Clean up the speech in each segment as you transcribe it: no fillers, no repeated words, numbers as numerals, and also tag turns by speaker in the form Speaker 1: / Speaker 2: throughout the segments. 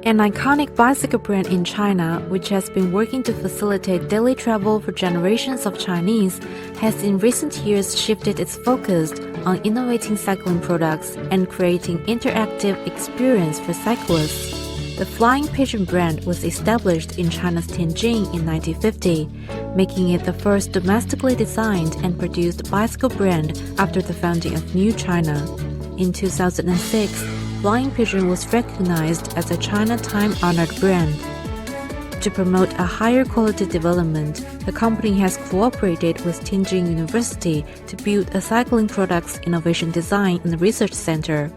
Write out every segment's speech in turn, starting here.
Speaker 1: An iconic bicycle brand in China, which has been working to facilitate daily travel for generations of Chinese, has in recent years shifted its focus on innovating cycling products and creating interactive experience for cyclists. The Flying Pigeon brand was established in China's Tianjin in 1950, making it the first domestically designed and produced bicycle brand after the founding of New China. In 2006, Flying Pigeon was recognized as a China time-honored brand. To promote a higher quality development, the company has cooperated with Tianjin University to build a cycling products innovation design and research center.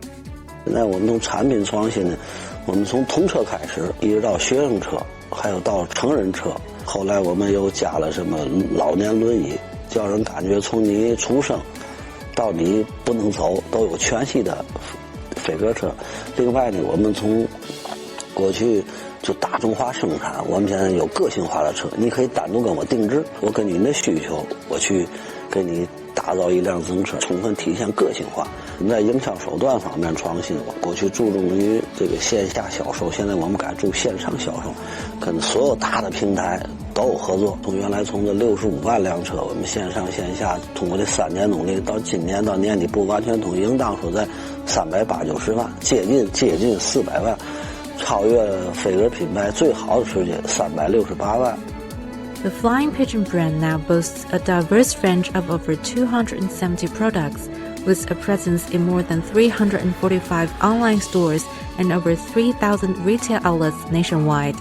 Speaker 2: 现在我们从产品创新呢，我们从童车开始，一直到学生车，还有到成人车。后来我们又加了什么老年轮椅，叫人感觉从你出生到你不能走都有全系的飞鸽车。另外呢，我们从过去就大众化生产，我们现在有个性化的车，你可以单独跟我定制，我根据你的需求，我去给你打造一辆自行车，充分体现个性化。在营销手段方面创新，过去注重于这个线下销售，现在我们改注线上销售，跟所有大的平台都有合作。原来从这65万辆车，我们线上线下通过这3年努力，到今年到年底不完全统一，当初在380-90万，接近400万，超越飞鸽品牌最好的时间368万。
Speaker 1: The Flying Pigeon brand now boasts a diverse range of over 270 products, with a presence in more than 345 online stores and over 3,000 retail outlets nationwide.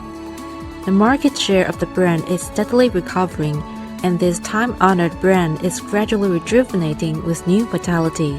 Speaker 1: The market share of the brand is steadily recovering, and this time-honored brand is gradually rejuvenating with new vitality.